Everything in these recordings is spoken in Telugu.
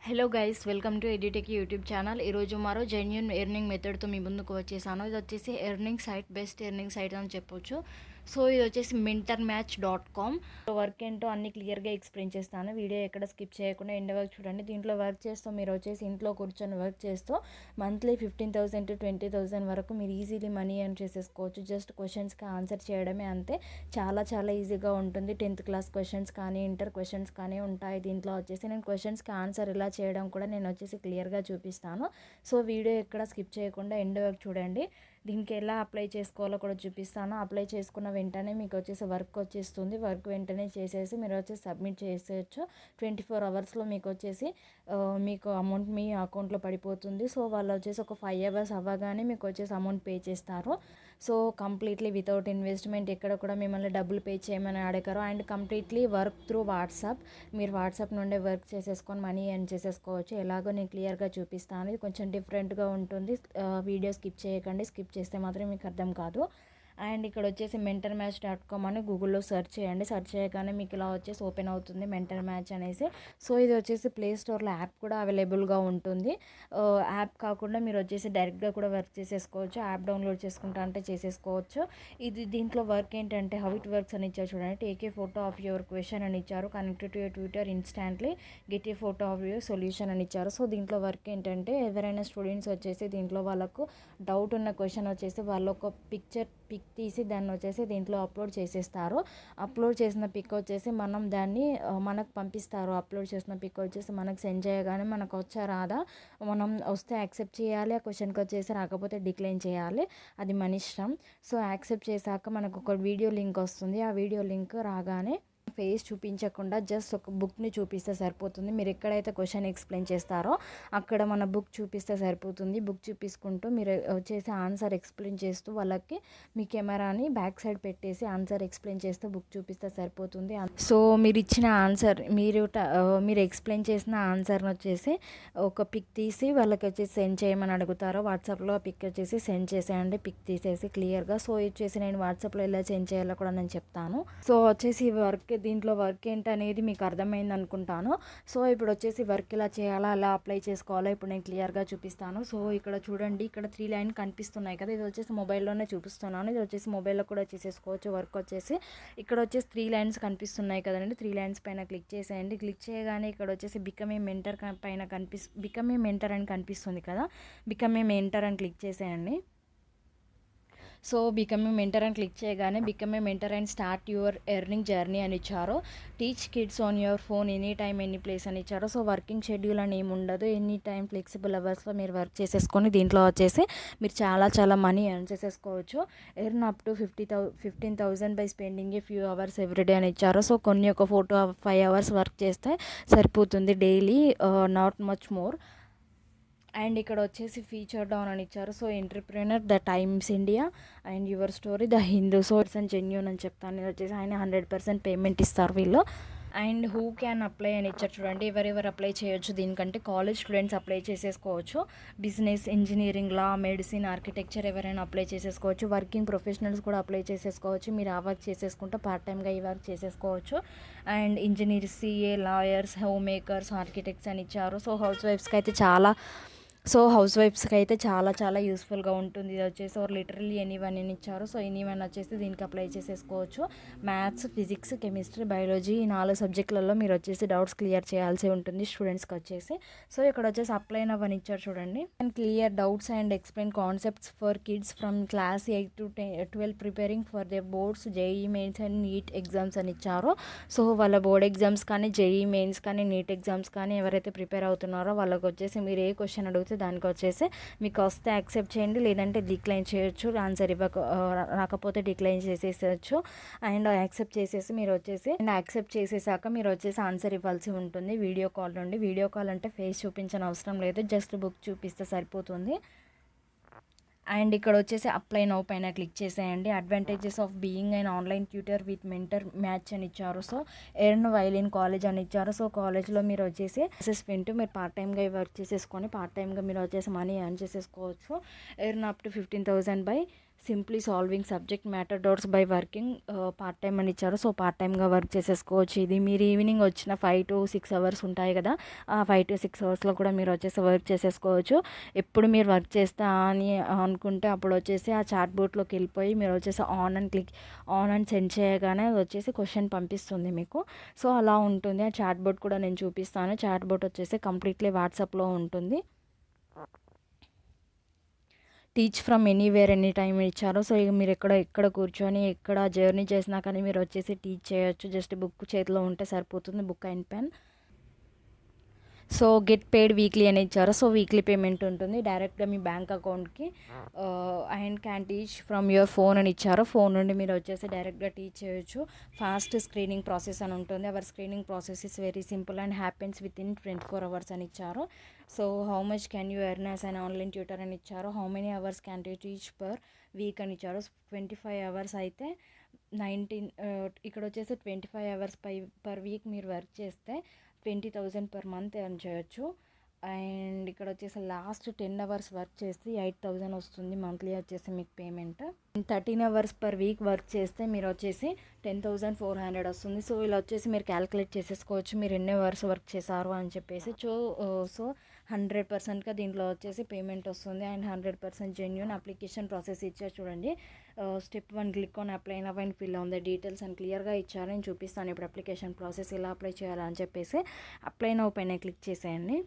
Hello guys, welcome to edu techie YouTube channel. ఈరోజు మరో జెన్యూన్ ఎర్నింగ్ మెథడ్తో మీ ముందుకు వచ్చేసాను. ఇది వచ్చేసి earning site, best earning site అని చెప్పొచ్చు. సో ఇది వచ్చేసి mentormatch.com. వర్క్ ఏంటో అన్ని క్లియర్గా ఎక్స్ప్లెయిన్ చేస్తాను. వీడియో ఎక్కడ స్కిప్ చేయకుండా ఎండ్ వరకు చూడండి. దీంట్లో వర్క్ చేస్తూ మీరు వచ్చేసి ఇంట్లో కూర్చొని వర్క్ చేస్తూ మంత్లీ 15,000 to 20,000 వరకు మీరు ఈజీలీ మనీ ఎర్న్ చేసేసుకోవచ్చు. జస్ట్ క్వశ్చన్స్కి ఆన్సర్ చేయడమే, అంతే. చాలా చాలా ఈజీగా ఉంటుంది. 10th క్లాస్ క్వశ్చన్స్ కానీ, ఇంటర్ క్వశ్చన్స్ కానీ ఉంటాయి. దీంట్లో వచ్చేసి నేను క్వశ్చన్స్కి ఆన్సర్ ఇలా చేయడం కూడా నేను వచ్చేసి క్లియర్గా చూపిస్తాను. సో వీడియో ఎక్కడ స్కిప్ చేయకుండా ఎండ్ వరకు చూడండి. దీనికి ఎలా అప్లై చేసుకోవాలో కూడా చూపిస్తాను. అప్లై చేసుకున్న వెంటనే మీకు వచ్చేసి వర్క్ వచ్చేస్తుంది. వర్క్ వెంటనే చేసేసి మీరు వచ్చేసి సబ్మిట్ చేసేయచ్చు. 24 అవర్స్లో మీకు వచ్చేసి మీకు అమౌంట్ మీ అకౌంట్లో పడిపోతుంది. సో వాళ్ళు వచ్చేసి ఒక 5 అవర్స్ అవ్వగానే మీకు వచ్చేసి అమౌంట్ పే చేస్తారు. సో కంప్లీట్లీ వితౌట్ ఇన్వెస్ట్మెంట్, ఎక్కడ కూడా మిమ్మల్ని డబ్బులు పే చేయమని అడగరు. And completely work through WhatsApp. మీరు వాట్సాప్ నుండే వర్క్ చేసేసుకొని మనీ ఎర్న్ చేసేసుకోవచ్చు. ఎలాగో నేను క్లియర్గా చూపిస్తాను. ఇది కొంచెం డిఫరెంట్గా ఉంటుంది. వీడియో స్కిప్ చేయకండి. స్కిప్ చేస్తే మాత్రం మీకు అర్థం కాదు. అండ్ ఇక్కడ వచ్చేసి mentormatch.com అని గూగుల్లో సెర్చ్ చేయండి. సెర్చ్ చేయగానే మీకు ఇలా వచ్చేసి ఓపెన్ అవుతుంది మెంటర్ మ్యాచ్ అనేసి. సో ఇది వచ్చేసి ప్లే స్టోర్లో యాప్ కూడా అవైలబుల్గా ఉంటుంది. యాప్ కాకుండా మీరు వచ్చేసి డైరెక్ట్గా కూడా వర్క్ చేసేసుకోవచ్చు. యాప్ డౌన్లోడ్ చేసుకుంటా అంటే చేసేసుకోవచ్చు. దీంట్లో వర్క్ ఏంటంటే హౌ ఇట్ వర్క్స్ అని ఇచ్చారు చూడండి. Take a photo of your question అని ఇచ్చారు. Connected to your Twitter instantly get a photo of your solution అని ఇచ్చారు. సో దీంట్లో వర్క్ ఏంటంటే ఎవరైనా స్టూడెంట్స్ వచ్చేసి దీంట్లో వాళ్ళకు డౌట్ ఉన్న క్వశ్చన్ వచ్చేసి వాళ్ళు ఒక పిక్ తీసి దాన్ని వచ్చేసి దీంట్లో అప్లోడ్ చేసేస్తారు. అప్లోడ్ చేసిన పిక్ వచ్చేసి మనం దాన్ని మనకు పంపిస్తారు. అప్లోడ్ చేసిన పిక్ వచ్చేసి మనకు సెండ్ చేయగానే మనకు వచ్చా రాదా, మనం వస్తే యాక్సెప్ట్ చేయాలి. ఆ క్వశ్చన్కి వచ్చేసి రాకపోతే డిక్లైన్ చేయాలి. అది మన ఇష్టం. సో యాక్సెప్ట్ చేశాక మనకు ఒక వీడియో లింక్ వస్తుంది. ఆ వీడియో లింక్ రాగానే ఫేస్ చూపించకుండా జస్ట్ ఒక బుక్ని చూపిస్తే సరిపోతుంది. మీరు ఎక్కడైతే క్వశ్చన్ ఎక్స్ప్లెయిన్ చేస్తారో అక్కడ మన బుక్ చూపిస్తే సరిపోతుంది. బుక్ చూపించుకుంటూ మీరు వచ్చేసి ఆన్సర్ ఎక్స్ప్లెయిన్ చేస్తూ వాళ్ళకి మీ కెమెరాని బ్యాక్ సైడ్ పెట్టేసి ఆన్సర్ ఎక్స్ప్లెయిన్ చేస్తూ బుక్ చూపిస్తే సరిపోతుంది. సో మీరు ఇచ్చిన ఆన్సర్, మీరు ఎక్స్ప్లెయిన్ చేసిన ఆన్సర్ని వచ్చేసి ఒక పిక్ తీసి వాళ్ళకి వచ్చేసి సెండ్ చేయమని అడుగుతారో వాట్సాప్లో ఆ పిక్ వచ్చేసి సెండ్ చేసేయండి. పిక్ తీసేసి క్లియర్గా. సో వచ్చేసి నేను వాట్సాప్లో ఎలా సెండ్ చేయాలో కూడా నేను చెప్తాను. సో వచ్చేసి దీంట్లో వర్క్ ఏంటనేది మీకు అర్థమైంది అనుకుంటాను. సో ఇప్పుడు వచ్చేసి వర్క్ ఇలా చేయాలా, అలా అప్లై చేసుకోవాలా ఇప్పుడు నేను క్లియర్గా చూపిస్తాను. సో ఇక్కడ చూడండి, ఇక్కడ 3 లైన్ కనిపిస్తున్నాయి కదా, ఇది వచ్చేసి మొబైల్లోనే చూపిస్తున్నాను. ఇది వచ్చేసి మొబైల్లో కూడా చేసేసుకోవచ్చు. వర్క్ వచ్చేసి ఇక్కడ వచ్చేసి 3 లైన్స్ కనిపిస్తున్నాయి కదండి. 3 లైన్స్ పైన క్లిక్ చేసేయండి. క్లిక్ చేయగానే ఇక్కడ వచ్చేసి బికమ్ ఏ మెంటర్ పైన బికమ్ ఏ మెంటర్ అని కనిపిస్తుంది కదా, బికమ్ ఏ మెంటర్ అని క్లిక్ చేసేయండి. సో బికమ్ ఏ మెంటర్ అని క్లిక్ చేయగానే become a mentor and start your earning journey అని ఇచ్చారు. Teach kids on your phone any time any place అని ఇచ్చారు. సో వర్కింగ్ షెడ్యూల్ అని ఏమి ఉండదు. ఎనీ టైం ఫ్లెక్సిబుల్ అవర్స్లో మీరు వర్క్ చేసేసుకొని దీంట్లో వచ్చేసి మీరు చాలా చాలా మనీ ఎర్న్ చేసేసుకోవచ్చు. Earn up to 15,000 by spending a few hours everyday అని ఇచ్చారు. సో కొన్ని ఒక 4 to 5 అవర్స్ వర్క్ చేస్తే సరిపోతుంది daily, not much more. And ఇక్కడ వచ్చేసి ఫీచర్ డౌన్ అని ఇచ్చారు. So entrepreneur, the times India and your story, the Hindu. So it's and genuine అని చెప్తాను. ఇది వచ్చేసి ఆయన 100% పేమెంట్ ఇస్తారు వీళ్ళు. అండ్ హూ క్యాన్ అప్లై అని ఇచ్చారు చూడండి. ఎవరెవరు అప్లై చేయొచ్చు దీనికంటే కాలేజ్ స్టూడెంట్స్ అప్లై చేసేసుకోవచ్చు. బిజినెస్, ఇంజనీరింగ్, లా, మెడిసిన్, ఆర్కిటెక్చర్ ఎవరైనా అప్లై చేసేసుకోవచ్చు. వర్కింగ్ ప్రొఫెషనల్స్ కూడా అప్లై చేసేసుకోవచ్చు. మీరు ఆ వర్క్ చేసేసుకుంటే పార్ట్ టైమ్గా ఈ వర్క్ చేసేసుకోవచ్చు. And engineers, CA, lawyers, home makers, architects అని ఇచ్చారు. సో హౌస్ వైఫ్స్కి అయితే చాలా చాలా యూస్ఫుల్గా ఉంటుంది. ఇది వచ్చేసి లిటరల్లీ ఎనీవన్ అని ఇచ్చారు. సో ఎనీవన్ వచ్చేసి దీనికి అప్లై చేసేసుకోవచ్చు. మ్యాథ్స్, ఫిజిక్స్, కెమిస్ట్రీ, బయాలజీ ఈ 4 సబ్జెక్టులలో మీరు వచ్చేసి డౌట్స్ క్లియర్ చేయాల్సి ఉంటుంది స్టూడెంట్స్కి వచ్చేసి. సో ఇక్కడ వచ్చేసి అప్లై నవ్ అని ఇచ్చారు చూడండి. And clear doubts and explain concepts for kids from class 8 to 12 preparing for they boards, JEE mains and NEET exams అని ఇచ్చారు. సో వాళ్ళ బోర్డ్ ఎగ్జామ్స్ కానీ, జేఈ మెయిన్స్ కానీ, నీట్ ఎగ్జామ్స్ కానీ ఎవరైతే ప్రిపేర్ అవుతున్నారో వాళ్ళకి వచ్చేసి మీరు ఏ క్వశ్చన్ అడిగితే దానికి వచ్చేసి మీకు వస్తే యాక్సెప్ట్ చేయండి, లేదంటే డిక్లైన్ చేయొచ్చు. ఆన్సర్ రాకపోతే డిక్లైన్ చేసేసచ్చు. అండ్ యాక్సెప్ట్ చేసేసి మీరు వచ్చేసి యాక్సెప్ట్ చేసేసాక మీరు వచ్చేసి ఆన్సర్ ఇవ్వాల్సి ఉంటుంది వీడియో కాల్ నుండి. వీడియో కాల్ అంటే ఫేస్ చూపించని అవసరం లేదు, జస్ట్ బుక్ చూపిస్తే సరిపోతుంది. అండ్ ఇక్కడ వచ్చేసి అప్లై నౌ పైన క్లిక్ చేసేయండి. Advantages of being and online tutor with mentor match అని ఇచ్చారు. So earn while in college అని ఇచ్చారు. సో కాలేజ్లో మీరు వచ్చేసి క్లాసెస్ వింటూ మీరు పార్ట్ టైమ్గా వర్క్ చేసేసుకొని పార్ట్ టైమ్గా మీరు వచ్చేసి మనీ ఎర్న్ చేసేసుకోవచ్చు. Earn up to 15,000 by simply solving subject matter doubts by working part time అని ఇచ్చారు. సో పార్ట్ టైమ్గా వర్క్ చేసేసుకోవచ్చు. ఇది మీరు ఈవినింగ్ వచ్చిన 5 to 6 అవర్స్ ఉంటాయి కదా, ఆ 5 to 6 అవర్స్లో కూడా మీరు వచ్చేసి వర్క్ చేసేసుకోవచ్చు. ఎప్పుడు మీరు వర్క్ చేస్తా అని అనుకుంటే అప్పుడు వచ్చేసి ఆ చాట్ బోట్లోకి వెళ్ళిపోయి మీరు వచ్చేసి ఆన్ అండ్ సెండ్ చేయగానే అది వచ్చేసి క్వశ్చన్ పంపిస్తుంది మీకు. సో అలా ఉంటుంది. ఆ చాట్ బోట్ కూడా నేను చూపిస్తాను. చాట్ బోట్ వచ్చేసి కంప్లీట్లీ వాట్సాప్లో ఉంటుంది. Teach from anywhere any time ఇచ్చారు. సో ఇక మీరు ఎక్కడ కూర్చొని ఎక్కడ జర్నీ చేసినా కానీ మీరు వచ్చేసి టీచ్ చేయొచ్చు. జస్ట్ బుక్ చేతిలో ఉంటే సరిపోతుంది, book and pen. So get paid weekly అని ఇచ్చారు. సో వీక్లీ పేమెంట్ ఉంటుంది డైరెక్ట్గా మీ బ్యాంక్ అకౌంట్కి. And can teach from your phone అని ఇచ్చారు. ఫోన్ నుండి మీరు వచ్చేసి డైరెక్ట్గా టీచ్ చేయొచ్చు. ఫాస్ట్ స్క్రీనింగ్ ప్రాసెస్ అని ఉంటుంది. Our screening process is very simple and happens within 24 hours అని ఇచ్చారు. So how much can you earn as an online tutor అని ఇచ్చారు. How many hours can you teach per week అని ఇచ్చారు. 25 hours అయితే 19 ఇక్కడ వచ్చేసి 25 hours పర్ వీక్ మీరు వర్క్ చేస్తే 20,000 per month ఎర్న్ చేయొచ్చు. అండ్ ఇక్కడ వచ్చేసి లాస్ట్ 10 hours వర్క్ చేస్తే 8,000 వస్తుంది మంత్లీ వచ్చేసి మీకు payment. 13 hours per week work చేస్తే మీరు వచ్చేసి 10,400 వస్తుంది. సో ఇలా వచ్చేసి మీరు క్యాలిక్యులేట్ చేసేసుకోవచ్చు మీరు ఎన్ని అవర్స్ వర్క్ చేశారు అని చెప్పేసి. సో 100%గా దీంట్లో వచ్చేసి పేమెంట్ వస్తుంది. అండ్ 100% జెన్యూన్ అప్లికేషన్ ప్రాసెస్ ఇచ్చారు చూడండి. Step 1 click on apply now and fill on the details అని క్లియర్గా ఇచ్చారు. నేను చూపిస్తాను ఇప్పుడు అప్లికేషన్ ప్రాసెస్ ఎలా అప్లై చేయాలని చెప్పేసి. అప్లై నౌ పైన క్లిక్ చేసేయండి.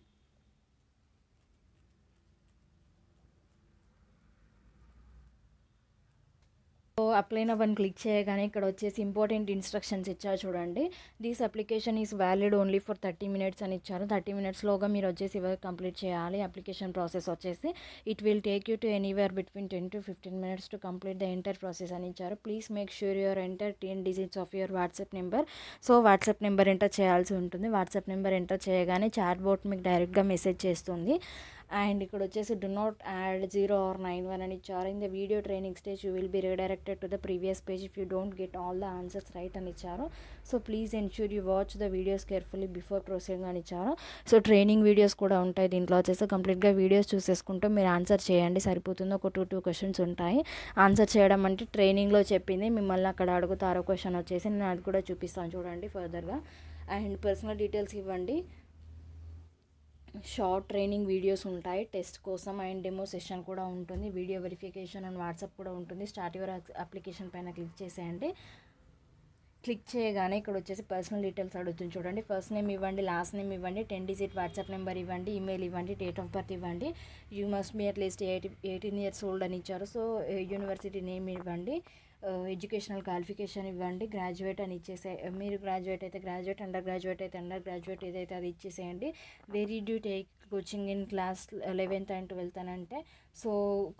సో అప్లై నౌ అని క్లిక్ చేయగానే ఇక్కడ వచ్చేసి ఇంపార్టెంట్ ఇన్స్ట్రక్షన్స్ ఇచ్చారు చూడండి. This application is valid only for 30 minutes అని ఇచ్చారు. 30 minutesలోగా మీరు వచ్చేసి వర్క్ కంప్లీట్ చేయాలి. అప్లికేషన్ ప్రాసెస్ వచ్చేసి it will take you to anywhere between 10 to 15 minutes to complete the enter process అని ఇచ్చారు. Please make sure your enter 10 digits of your WhatsApp number. So WhatsApp number enter చేయాల్సి ఉంటుంది. వాట్సాప్ నెంబర్ ఎంటర్ చేయగానే చాట్ బోట్ మీకు డైరెక్ట్గా మెసేజ్ చేస్తుంది. అండ్ ఇక్కడ వచ్చేసి డు నాట్ యాడ్ 0 or 91 అని ఇచ్చారు. In the video training stage you will be redirected to the previous page if you don't get all the answers right అని ఇచ్చారు. So please ensure you watch the videos carefully before proceeding అని ఇచ్చారు. సో ట్రైనింగ్ వీడియోస్ కూడా ఉంటాయి దీంట్లో వచ్చేసి. కంప్లీట్గా వీడియోస్ చూసేసుకుంటూ మీరు ఆన్సర్ చేయండి సరిపోతుంది. ఒక 2 questions ఉంటాయి. ఆన్సర్ చేయడం అంటే ట్రైనింగ్లో చెప్పింది మిమ్మల్ని అక్కడ అడుగుతారు క్వశ్చన్ వచ్చేసి. నేను అది కూడా చూపిస్తాను చూడండి ఫర్దర్గా. అండ్ పర్సనల్ డీటెయిల్స్ ఇవ్వండి. షార్ట్ ట్రైనింగ్ వీడియోస్ ఉంటాయి టెస్ట్ కోసం. అండ్ డెమో సెషన్ కూడా ఉంటుంది. వీడియో వెరిఫికేషన్ అండ్ వాట్సాప్ కూడా ఉంటుంది. స్టార్ట్ యువర్ అప్లికేషన్ పైన క్లిక్ చేసేయండి. క్లిక్ చేయగానే ఇక్కడ వచ్చేసి పర్సనల్ డీటెయిల్స్ అడుగుతుంది చూడండి. ఫస్ట్ నేమ్ ఇవ్వండి, లాస్ట్ నేమ్ ఇవ్వండి, 10 digit వాట్సాప్ నెంబర్ ఇవ్వండి, ఈమెయిల్ ఇవ్వండి, డేట్ ఆఫ్ బర్త్ ఇవ్వండి. You must be at least 18 years old అని ఇచ్చారు. సో యూనివర్సిటీ నేమ్ ఇవ్వండి, ఎడ్యుకేషనల్ క్వాలిఫికేషన్ ఇవ్వండి, గ్రాడ్యుయేట్ అని ఇచ్చేసే. మీరు గ్రాడ్యుయేట్ అయితే గ్రాడ్యుయేట్, అండర్ గ్రాడ్యుయేట్ అయితే అండర్ గ్రాడ్యుయేట్ ఏదైతే అది ఇచ్చేసేయండి. Very due take coaching in class 11th and 12th అని అంటే సో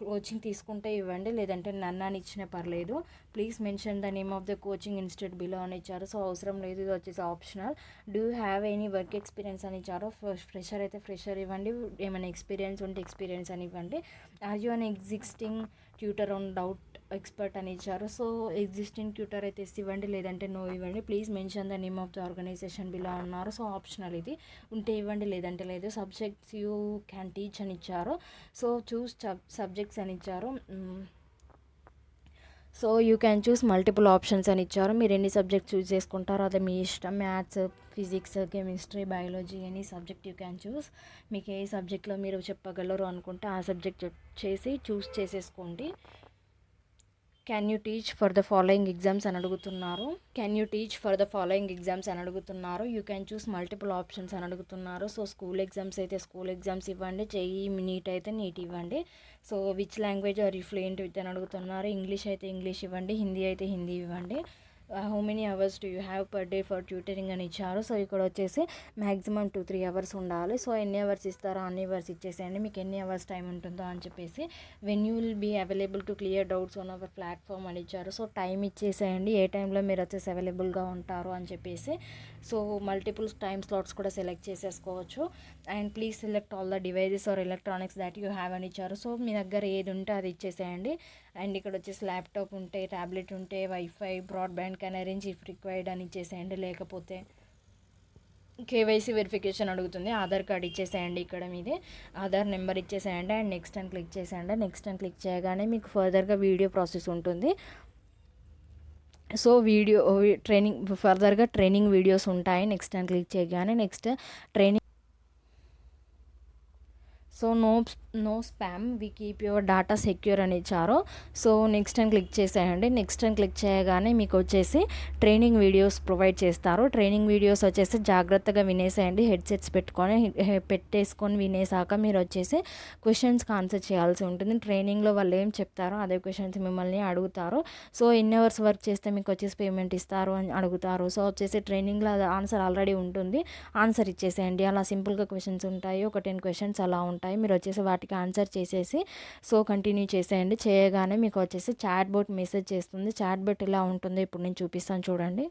కోచింగ్ తీసుకుంటే ఇవ్వండి, లేదంటే నన్ను అని ఇచ్చినా పర్లేదు. Please mention the name of the coaching institute below అని ఇచ్చారు. సో అవసరం లేదు, ఇది వచ్చేసి optional. Do have any work experience అని ఇచ్చారు. ఫ్రెషర్ అయితే ఫ్రెషర్ ఇవ్వండి, ఏమైనా ఎక్స్పీరియన్స్ ఉంటే ఎక్స్పీరియన్స్ అని ఇవ్వండి. Are you an existing tutor on doubt expert అని ఇచ్చారు. సో ఎగ్జిస్టింగ్ ట్యూటర్ అయితే ఇవ్వండి, లేదంటే నో ఇవ్వండి. Please mention the name of the organisation below అన్నారు. సో ఆప్షనల్ ఇది, ఉంటే ఇవ్వండి లేదంటే లేదు. సబ్జెక్ట్స్ యూ క్యాన్ టీచ్ అని ఇచ్చారు. సో చూస్ సబ్జెక్ట్స్ అని ఇచ్చారు. So you can choose multiple options అని ఇచ్చారు. మీరు ఎన్ని సబ్జెక్ట్స్ చూస్ చేసుకుంటారో అది మీ ఇష్టం. Maths, physics, chemistry, biology, any subject you can చూస్. మీకు ఏ సబ్జెక్ట్లో మీరు చెప్పగలరు అనుకుంటే ఆ సబ్జెక్ట్ చేసి చూస్ చేసేసుకోండి. Can you teach for the following exams అని అడుగుతున్నారు. You can choose multiple options అని అడుగుతున్నారు. సో స్కూల్ ఎగ్జామ్స్ అయితే స్కూల్ ఎగ్జామ్స్ ఇవ్వండి, జేఈ నీట్ అయితే నీట్ ఇవ్వండి. So which language are you fluent with అని అడుగుతున్నారు. ఇంగ్లీష్ అయితే ఇంగ్లీష్ ఇవ్వండి, హిందీ అయితే హిందీ ఇవ్వండి. How many hours do you have per day for tutoring అని ఇచ్చారు. సో ఇక్కడ వచ్చేసి మ్యాక్సిమం 2-3 hours ఉండాలి. సో ఎన్ని అవర్స్ ఇస్తారో అన్ని అవర్స్ ఇచ్చేసేయండి, మీకు ఎన్ని అవర్స్ టైం ఉంటుందో అని చెప్పేసి. When you will be available to clear doubts on our platform అని ఇచ్చారు. సో టైం ఇచ్చేసేయండి, ఏ టైంలో మీరు వచ్చేసి అవైలబుల్గా ఉంటారు అని చెప్పేసి. సో మల్టిపుల్ టైమ్ స్లాట్స్ కూడా సెలెక్ట్ చేసేసుకోవచ్చు. And please select all the devices or electronics that you have అని ఇచ్చారు. సో మీ దగ్గర ఏది ఉంటే అది ఇచ్చేసేయండి. అండ్ ఇక్కడ వచ్చేసి ల్యాప్టాప్ ఉంటే, ట్యాబ్లెట్ ఉంటే, wifi, broadband can arrange if required అని ఇచ్చేసేయండి. లేకపోతే కేవైసీ వెరిఫికేషన్ అడుగుతుంది. ఆధార్ కార్డ్ ఇచ్చేసేయండి, ఇక్కడ మీదే ఆధార్ నెంబర్ ఇచ్చేసేయండి అండ్ నెక్స్ట్ అని క్లిక్ చేసేయండి. నెక్స్ట్ అని క్లిక్ చేయగానే మీకు ఫర్దర్గా వీడియో ప్రాసెస్ ఉంటుంది. సో ఫర్దర్గా ట్రైనింగ్ వీడియోస్ ఉంటాయి. నెక్స్ట్ అని క్లిక్ చేయగానే next training. So no spam, we keep your data secure అని ఇచ్చారు. సో నెక్స్ట్ అని క్లిక్ చేసేయండి. నెక్స్ట్ అని క్లిక్ చేయగానే మీకు వచ్చేసి ట్రైనింగ్ వీడియోస్ ప్రొవైడ్ చేస్తారు. ట్రైనింగ్ వీడియోస్ వచ్చేసి జాగ్రత్తగా వినేసేయండి. హెడ్సెట్స్ పెట్టేసుకొని వినేసాక మీరు వచ్చేసి క్వశ్చన్స్కి ఆన్సర్ చేయాల్సి ఉంటుంది. ట్రైనింగ్లో వాళ్ళు ఏం చెప్తారో అదే క్వశ్చన్స్ మిమ్మల్ని అడుగుతారు. సో ఎన్ని అవర్స్ వర్క్ చేస్తే మీకు వచ్చేసి పేమెంట్ ఇస్తారు అని అడుగుతారు. సో వచ్చేసి ట్రైనింగ్లో అది ఆన్సర్ ఆల్రెడీ ఉంటుంది, ఆన్సర్ ఇచ్చేసేయండి. అలా సింపుల్గా క్వశ్చన్స్ ఉంటాయి, ఒక 10 క్వశ్చన్స్ అలా ఉంటాయి. మీరు వచ్చేసి వాటికి ఆన్సర్ చేసేసి సో కంటిన్యూ చేసేయండి. చేయగానే మీకు వచ్చేసి చాట్ బోట్ మెసేజ్ చేస్తుంది. చాట్ బోట్ ఎలా ఉంటుందో ఇప్పుడు నేను చూపిస్తాను చూడండి.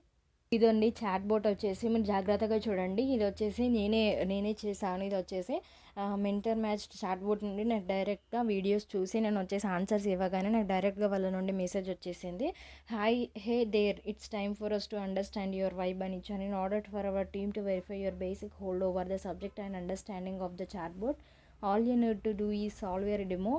ఇదండి చాట్ బోట్ వచ్చేసి మీరు జాగ్రత్తగా చూడండి. ఇది వచ్చేసి నేనే చేశాను. ఇది వచ్చేసి మెంటర్ మ్యాచ్ చాట్ బోట్ నుండి నాకు డైరెక్ట్గా వీడియోస్ చూసి నేను వచ్చేసి ఆన్సర్స్ ఇవ్వగానే నాకు డైరెక్ట్గా వాళ్ళ నుండి మెసేజ్ వచ్చేసింది. Hi hey there, it's time for us to understand your vibe అని ఇచ్చాను. In order for our team to verify your basic hold over the subject and understanding of the chat bot, all you need to do is solve your demo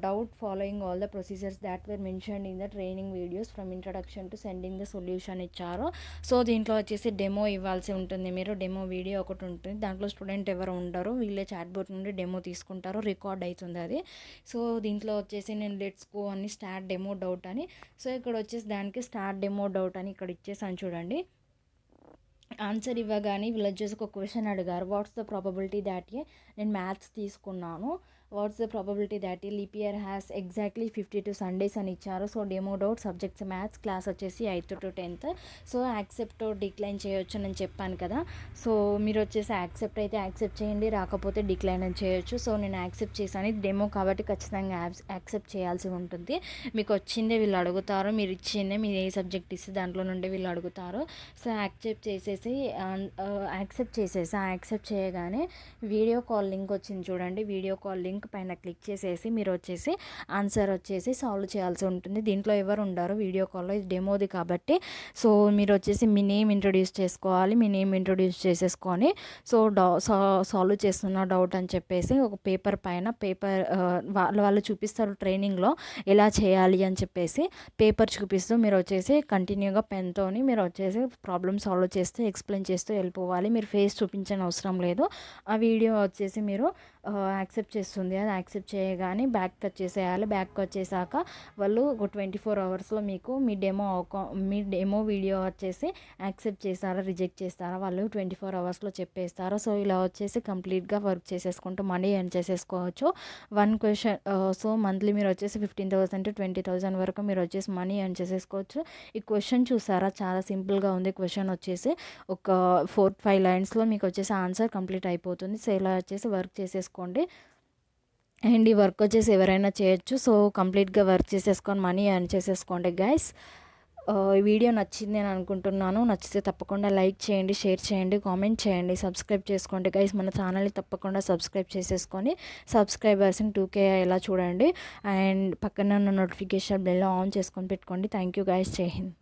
doubt following all the procedures that were mentioned in the training videos from introduction to sending the solution ఇచ్చారు. సో దీంట్లో వచ్చేసి డెమో ఇవ్వాల్సి ఉంటుంది. మీరు డెమో వీడియో ఒకటి ఉంటుంది, దాంట్లో స్టూడెంట్ ఎవరు ఉండరు, వీళ్ళే చాట్ బోట్ నుండి డెమో తీసుకుంటారు, రికార్డ్ అవుతుంది అది. సో దీంట్లో వచ్చేసి నేను లెట్స్ గో అని స్టార్ట్ డెమో డౌట్ అని, సో ఇక్కడ వచ్చేసి దానికి స్టార్ట్ డెమో డౌట్ అని ఇక్కడ ఇచ్చేసాను చూడండి. ఆన్సర్ ఇవ్వగానే వీళ్ళు వచ్చేసి ఒక క్వశ్చన్ అడిగారు, వాట్స్ ద ప్రాబబిలిటీ దాట్ నేను మ్యాథ్స్ తీసుకున్నాను, what's the probability that leap year has exactly 52 Sundays అని ఇచ్చారు. So demo doubt subjects maths, class వచ్చేసి 8th to 10th. So accept decline చేయొచ్చు నేను చెప్పాను కదా. సో మీరు వచ్చేసి యాక్సెప్ట్ అయితే యాక్సెప్ట్ చేయండి, రాకపోతే డిక్లైన్ అని చేయొచ్చు. సో నేను యాక్సెప్ట్ చేశాను, ఇది డెమో కాబట్టి ఖచ్చితంగా యాక్సెప్ట్ చేయాల్సి ఉంటుంది. మీకు వచ్చిందే వీళ్ళు అడుగుతారు, మీరు ఇచ్చిందే మీరు ఏ సబ్జెక్ట్ ఇస్తే దాంట్లో నుండి వీళ్ళు అడుగుతారు. సో యాక్సెప్ట్ యాక్సెప్ట్ చేయగానే వీడియో కాల్ లింక్ వచ్చింది చూడండి. వీడియో కాల్ లింక్ పైన క్లిక్ చేసేసి మీరు వచ్చేసి ఆన్సర్ వచ్చేసి సాల్వ్ చేయాల్సి ఉంటుంది. దీంట్లో ఎవరు ఉండరు వీడియో కాల్లో, ఇది డెమోది కాబట్టి. సో మీరు వచ్చేసి మీ నేమ్ ఇంట్రొడ్యూస్ చేసుకోవాలి. మీ నేమ్ ఇంట్రొడ్యూస్ చేసేసుకొని సో సాల్వ్ చేస్తున్న డౌట్ అని చెప్పేసి ఒక పేపర్ పైన వాళ్ళు చూపిస్తారు ట్రైనింగ్లో ఎలా చేయాలి అని చెప్పేసి పేపర్ చూపిస్తూ మీరు వచ్చేసి కంటిన్యూగా పెన్తోని మీరు వచ్చేసి ప్రాబ్లమ్ సాల్వ్ చేస్తూ ఎక్స్ప్లెయిన్ చేస్తూ వెళ్ళిపోవాలి. మీరు ఫేస్ చూపించని అవసరం లేదు. ఆ వీడియో వచ్చేసి మీరు యాక్సెప్ట్ చేస్తుంది, అది యాక్సెప్ట్ చేయగానే బ్యాక్ వచ్చేసేయాలి. బ్యాక్ వచ్చేసాక వాళ్ళు ఒక 24 అవర్స్లో మీకు మీ డెమో వీడియో వచ్చేసి యాక్సెప్ట్ చేస్తారా రిజెక్ట్ చేస్తారా వాళ్ళు 24 అవర్స్లో చెప్పేస్తారు. సో ఇలా వచ్చేసి కంప్లీట్గా వర్క్ చేసేసుకుంటూ మనీ ఎర్న్ చేసేసుకోవచ్చు. 1 క్వశ్చన్ సో మంత్లీ మీరు వచ్చేసి 15,000 to 20,000 వరకు మీరు వచ్చేసి మనీ ఎర్న్ చేసేసుకోవచ్చు. ఈ క్వశ్చన్ చూసారా, చాలా సింపుల్గా ఉంది. క్వశ్చన్ వచ్చేసి ఒక 4-5 లైన్స్లో మీకు వచ్చేసి ఆన్సర్ కంప్లీట్ అయిపోతుంది. సో ఇలా వచ్చేసి వర్క్ చేసేసుకోండి. అండ్ ఈ వర్క్ వచ్చేసి ఎవరైనా చేయొచ్చు. సో కంప్లీట్గా వర్క్ చేసేసుకొని మనీ ఎర్న్ చేసేసుకోండి గైస్. ఈ వీడియో నచ్చింది అని అనుకుంటున్నాను. నచ్చితే తప్పకుండా లైక్ చేయండి, షేర్ చేయండి, కామెంట్ చేయండి, సబ్స్క్రైబ్ చేసుకోండి గైస్. మన ఛానల్ని తప్పకుండా సబ్స్క్రైబ్ చేసేసుకొని సబ్స్క్రైబర్స్ని 2K ఎలా చూడండి. అండ్ పక్కన ఉన్న నోటిఫికేషన్ బెల్ ఆన్ చేసుకొని పెట్టుకోండి. Thank you guys. జై హింద్.